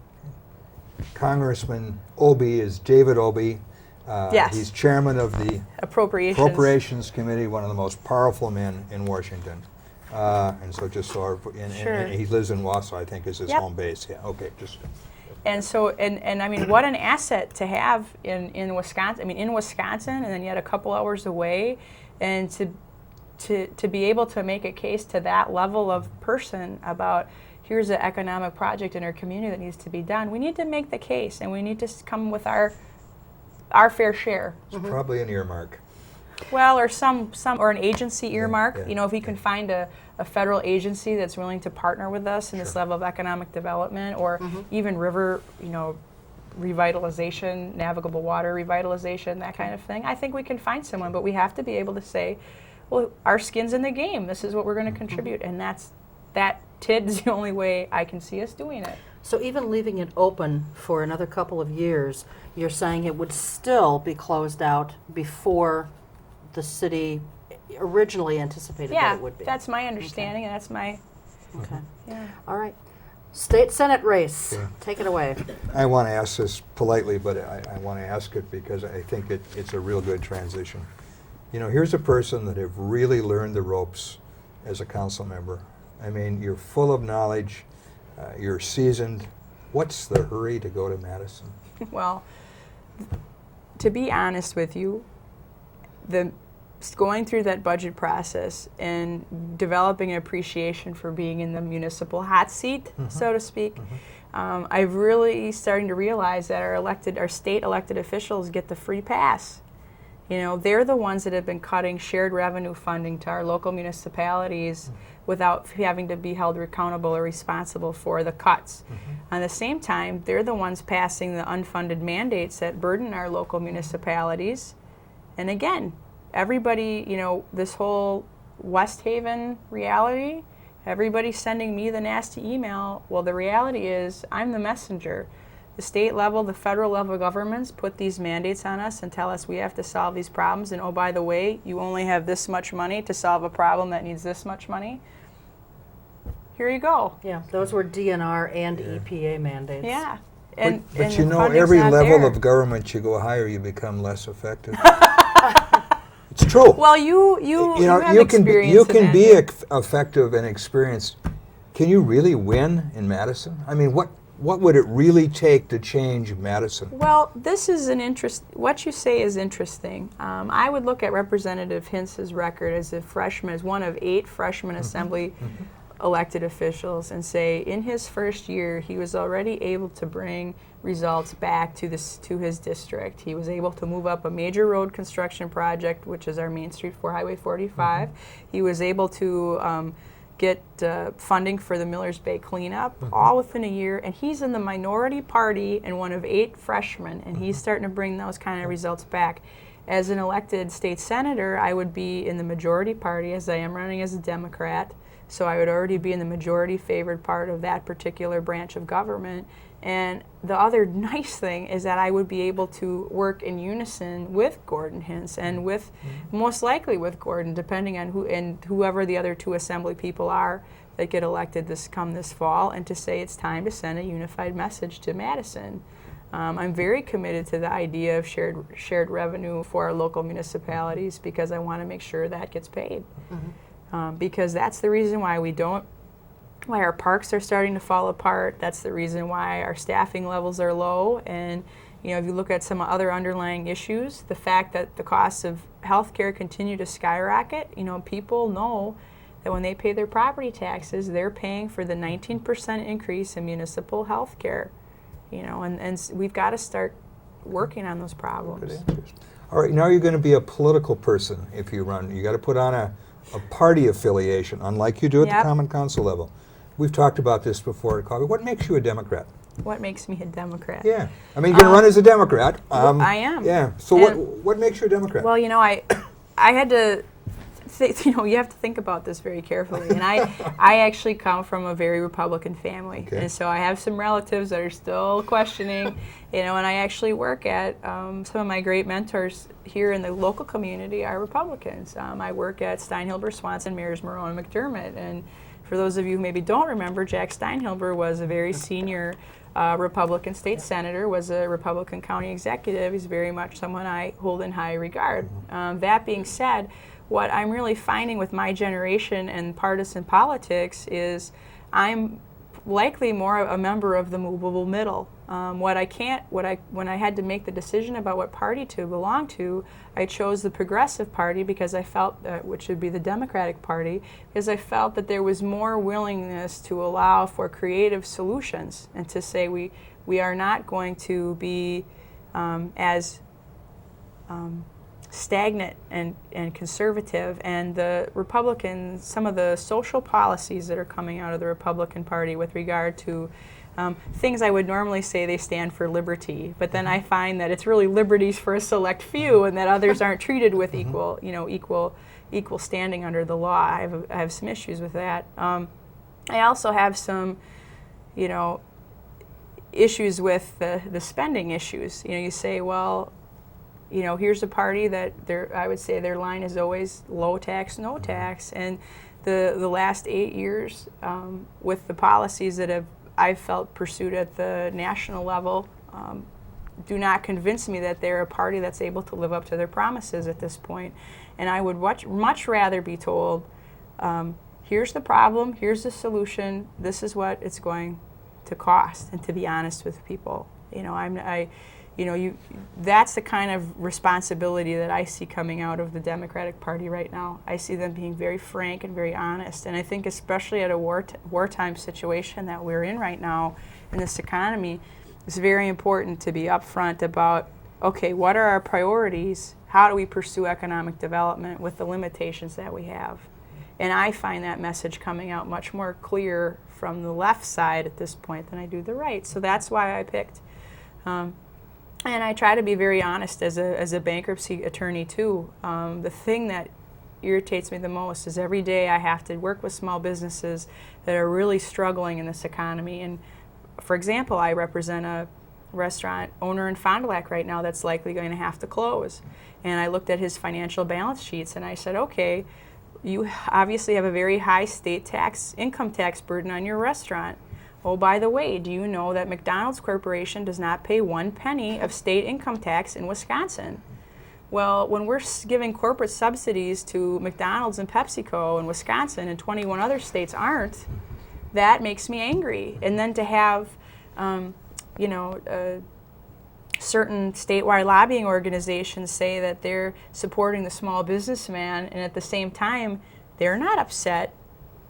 Congressman Obie is David Obie. Yes. He's chairman of the Appropriations Committee, one of the most powerful men in Washington. And so just sort of, and he lives in Wausau, I think, is his home base. Yeah, okay, just. And so, and I mean, what an asset to have in Wisconsin. I mean, in Wisconsin, and then yet a couple hours away, and to be able to make a case to that level of person about here's an economic project in our community that needs to be done. We need to make the case, and we need to come with our fair share. It's probably an earmark. Well, or or an agency earmark. If we can find a federal agency that's willing to partner with us in this level of economic development, or even river, revitalization, navigable water revitalization, that kind of thing. I think we can find someone, but we have to be able to say, well, our skin's in the game. This is what we're going to contribute, and that TID is the only way I can see us doing it. So even leaving it open for another couple of years, you're saying it would still be closed out before the city originally anticipated that it would be? Yeah, that's my understanding, and that's my... Okay. Yeah. All right. State Senate race. Yeah. Take it away. I want to ask this politely, but I want to ask it because I think it's a real good transition. Here's a person that have really learned the ropes as a council member. I mean, you're full of knowledge, you're seasoned. What's the hurry to go to Madison? Well, to be honest with you, going through that budget process and developing an appreciation for being in the municipal hot seat, so to speak, I've really starting to realize that our state elected officials get the free pass. They're the ones that have been cutting shared revenue funding to our local municipalities without having to be held accountable or responsible for the cuts. At the same time, they're the ones passing the unfunded mandates that burden our local municipalities. And again, everybody, this whole West Haven reality, everybody's sending me the nasty email. Well, the reality is I'm the messenger. The state level, the federal level governments put these mandates on us and tell us we have to solve these problems. And oh, by the way, you only have this much money to solve a problem that needs this much money. Here you go. Yeah, those were DNR and EPA mandates. Yeah. But every level of government you go higher, you become less effective. It's true. Well, you have experience. You can be effective and experienced. Can you really win in Madison? I mean, what would it really take to change Madison? Well, this is what you say is interesting. I would look at Representative Hintz's record as a freshman, as one of 8 freshman assembly elected officials, and say in his first year he was already able to bring results back to his district. He was able to move up a major road construction project, which is our Main Street for Highway 45. He was able to get funding for the Millers Bay cleanup, all within a year, and he's in the minority party and one of 8 freshmen, and he's starting to bring those kind of results back. As an elected state senator, I would be in the majority party, as I am running as a Democrat, so I would already be in the majority favored part of that particular branch of government. And the other nice thing is that I would be able to work in unison with Gordon Hintz and with, most likely with Gordon, depending on whoever the other 2 assembly people are that get elected this fall, and to say it's time to send a unified message to Madison. I'm very committed to the idea of shared revenue for our local municipalities because I want to make sure that gets paid. Because that's the reason why why our parks are starting to fall apart. That's the reason why our staffing levels are low. And if you look at some other underlying issues, the fact that the costs of health care continue to skyrocket, people know that when they pay their property taxes, they're paying for the 19% increase in municipal health care. You know, and we've got to start working on those problems. All right, now you're going to be a political person if you run. You got to put on a party affiliation, unlike you do at the Common Council level. We've talked about this before at coffee. What makes you a Democrat? What makes me a Democrat? Yeah, I mean, you're going to run as a Democrat. I am. Yeah. So what makes you a Democrat? Well, you know, I had to. You know, you have to think about this very carefully. And I actually come from a very Republican family. Okay. And so I have some relatives that are still questioning, you know, and I actually work at, some of my great mentors here in the local community are Republicans. I work at Steinhilber, Swanson, Mears, Marone, and McDermott. And for those of you who maybe don't remember, Jack Steinhilber was a very senior Republican state senator, was a Republican county executive. He's very much someone I hold in high regard. That being said, what I'm really finding with my generation and partisan politics is I'm likely more a member of the movable middle. When I had to make the decision about what party to belong to, I chose the Progressive Party because I felt, which would be the Democratic Party, because I felt that there was more willingness to allow for creative solutions and to say we are not going to be as stagnant and conservative, and the Republicans, some of the social policies that are coming out of the Republican Party with regard to things I would normally say they stand for liberty, but then I find that it's really liberties for a select few and that others aren't treated with equal standing under the law. I have some issues with that. I also have some, you know, issues with the spending issues. You know, you say, well, you know, here's a party that I would say their line is always low tax, no tax. And the last 8 years, with the policies that I've felt pursued at the national level, do not convince me that they're a party that's able to live up to their promises at this point. And I would much rather be told, here's the problem, here's the solution, this is what it's going to cost, and to be honest with people. You know, that's the kind of responsibility that I see coming out of the Democratic Party right now. I see them being very frank and very honest. And I think especially at a wartime situation that we're in right now in this economy, it's very important to be upfront about, okay, what are our priorities? How do we pursue economic development with the limitations that we have? And I find that message coming out much more clear from the left side at this point than I do the right. So that's why I picked. And I try to be very honest as a bankruptcy attorney too. The thing that irritates me the most is every day I have to work with small businesses that are really struggling in this economy. And for example, I represent a restaurant owner in Fond du Lac right now that's likely going to have to close. And I looked at his financial balance sheets and I said, okay, you obviously have a very high state income tax burden on your restaurant. Oh, by the way, do you know that McDonald's Corporation does not pay 1 penny of state income tax in Wisconsin? Well, when we're giving corporate subsidies to McDonald's and PepsiCo in Wisconsin and 21 other states aren't, that makes me angry. And then to have, certain statewide lobbying organizations say that they're supporting the small businessman, and at the same time, they're not upset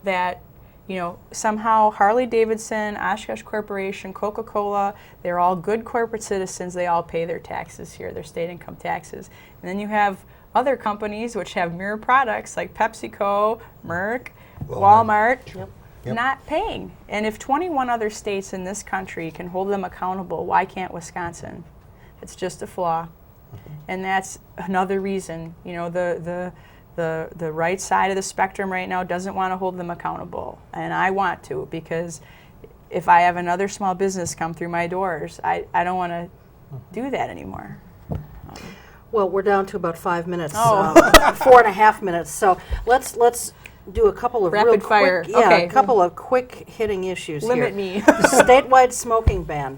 that, you know, somehow Harley-Davidson, Oshkosh Corporation, Coca-Cola, they're all good corporate citizens. They all pay their taxes here, their state income taxes. And then you have other companies which have mirror products like PepsiCo, Merck, Walmart, not paying. And if 21 other states in this country can hold them accountable, why can't Wisconsin? It's just a flaw. And that's another reason, you know, the right side of the spectrum right now doesn't want to hold them accountable. And I want to, because if I have another small business come through my doors, I don't want to do that anymore. Well, we're down to about 5 minutes, 4.5 minutes. So let's do a couple of rapid fire. Quick, a couple of quick hitting issues here. Limit me. Statewide smoking ban.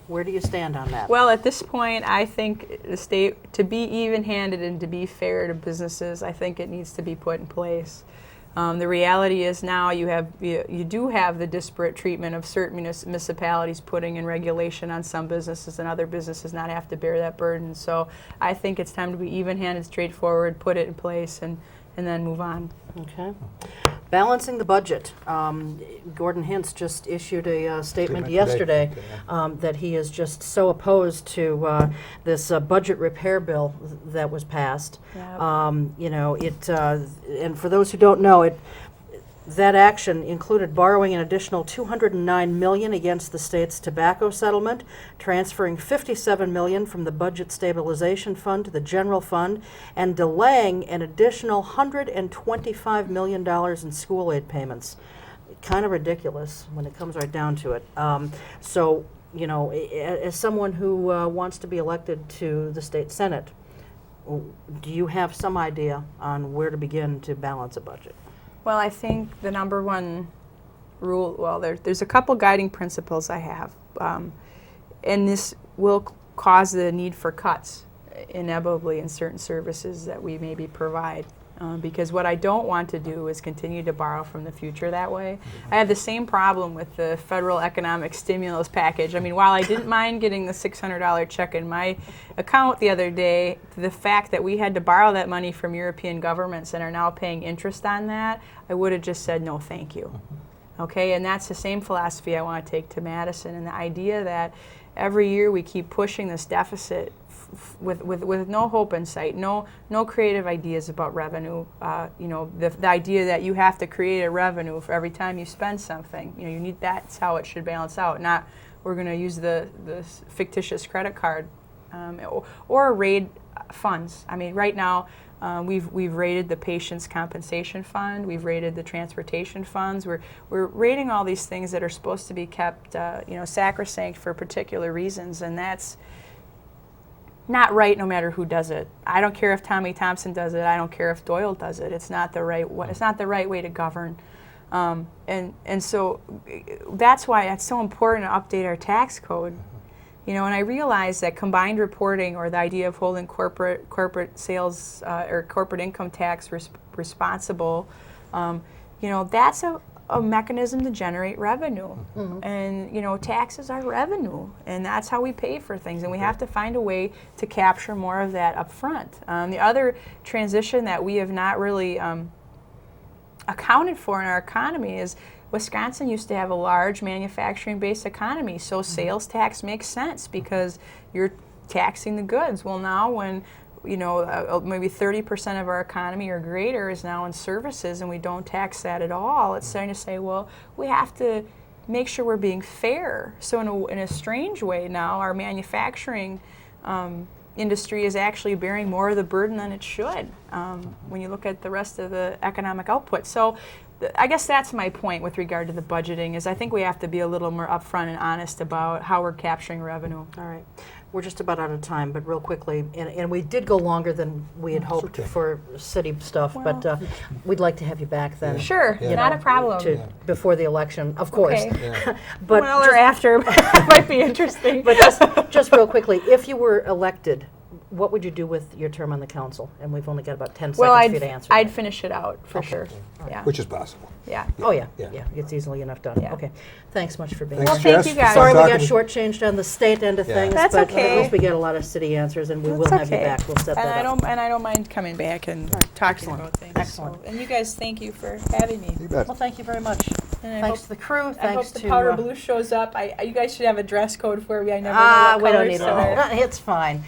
Where do you stand on that? Well, at this point, I think the state, to be even-handed and to be fair to businesses, I think it needs to be put in place. The reality is now you do have the disparate treatment of certain municipalities putting in regulation on some businesses and other businesses not have to bear that burden. So I think it's time to be even-handed, straightforward, put it in place, and then move on. Okay. Balancing the budget. Gordon Hintz just issued a statement Statement yesterday today. Okay, that he is just so opposed to this budget repair bill that was passed. Yep. You know, and for those who don't know, that action included borrowing an additional $209 million against the state's tobacco settlement, transferring $57 million from the Budget Stabilization Fund to the General Fund, and delaying an additional $125 million in school aid payments. Kind of ridiculous when it comes right down to it. So, you know, as someone who wants to be elected to the state Senate, do you have some idea on where to begin to balance a budget? Well, I think the number one rule, well, there's a couple guiding principles I have. And this will cause the need for cuts inevitably in certain services that we maybe provide. Because what I don't want to do is continue to borrow from the future that way. I have the same problem with the federal economic stimulus package. I mean, while I didn't mind getting the $600 check in my account the other day, the fact that we had to borrow that money from European governments and are now paying interest on that, I would have just said no thank you. Okay, and that's the same philosophy I want to take to Madison, and the idea that every year we keep pushing this deficit with no hope in sight, no creative ideas about revenue. You know, the idea that you have to create a revenue for every time you spend something. You know, you need, that's how it should balance out. Not we're going to use the fictitious credit card or raid funds. I mean, right now we've raided the Patients Compensation Fund. We've raided the transportation funds. We're raiding all these things that are supposed to be kept, you know, sacrosanct for particular reasons, and that's not right no matter who does it. I don't care if Tommy Thompson does it. I don't care if Doyle does it. It's not the right way. It's not the right way to govern. And so that's why it's so important to update our tax code. You know, and I realize that combined reporting, or the idea of holding corporate sales or corporate income tax responsible, you know, that's a mechanism to generate revenue. Mm-hmm. And, you know, taxes are revenue, and that's how we pay for things, and we have to find a way to capture more of that up front. The other transition that we have not really accounted for in our economy is Wisconsin used to have a large manufacturing-based economy, so sales tax makes sense because you're taxing the goods. Well, now when, you know, maybe 30% of our economy or greater is now in services and we don't tax that at all, it's starting to say, well, we have to make sure we're being fair. So in a strange way now, our manufacturing industry is actually bearing more of the burden than it should when you look at the rest of the economic output. So I guess that's my point with regard to the budgeting, is I think we have to be a little more upfront and honest about how we're capturing revenue. All right. We're just about out of time, but real quickly, and we did go longer than we had hoped okay. for city stuff, but we'd like to have you back then. Sure, Yeah. not a problem. Before the election, of course. Okay. Yeah. But Well, or after might be interesting. But just real quickly, if you were elected, what would you do with your term on the council? And we've only got about 10 Well, seconds for you to answer I'd that. finish it out for sure. Yeah. Which is possible. Yeah. Oh, yeah, Yeah. yeah, it's easily enough done. Yeah. Okay, thanks much for being Thanks, here. Well, thank Jess. you guys. Sorry we got Talking to- shortchanged on the state end of Yeah. things, That's but okay. at least we get a lot of city answers, and we will That's have you okay. back. We'll set And that up. I don't mind coming back and talking Excellent. about things. Excellent. So, and you guys, thank you for having me. You bet. Well, thank you very much. And I Thanks hope, to the crew. I hope Thanks the to powder blue shows up. You guys should have a dress code for me. I never know what we don't colors need are. that. It's fine.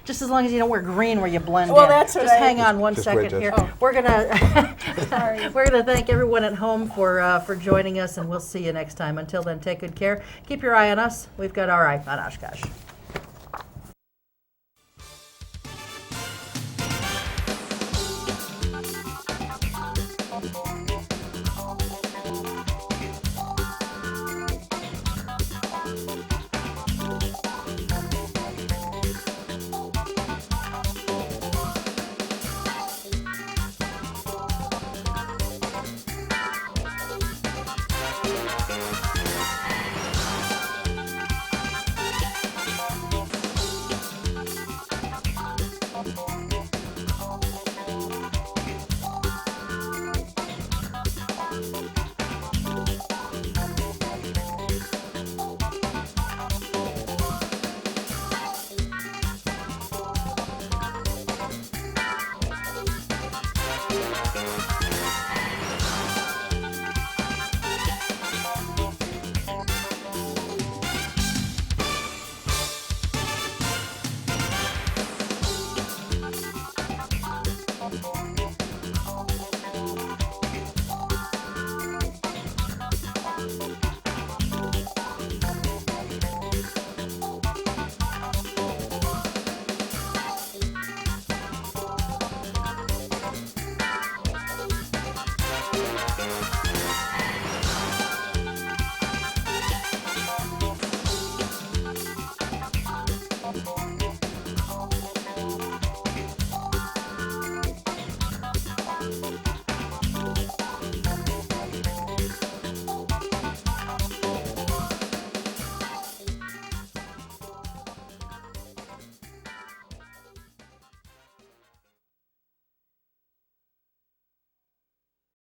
Just as long as you don't wear green where you blend Well, in. that's what Just I- hang on one Just second wait, here. Jess. Oh. We're gonna Sorry. we're gonna thank everyone at home for joining us, and we'll see you next time. Until then, take good care. Keep your eye on us. We've got our eye on Oshkosh.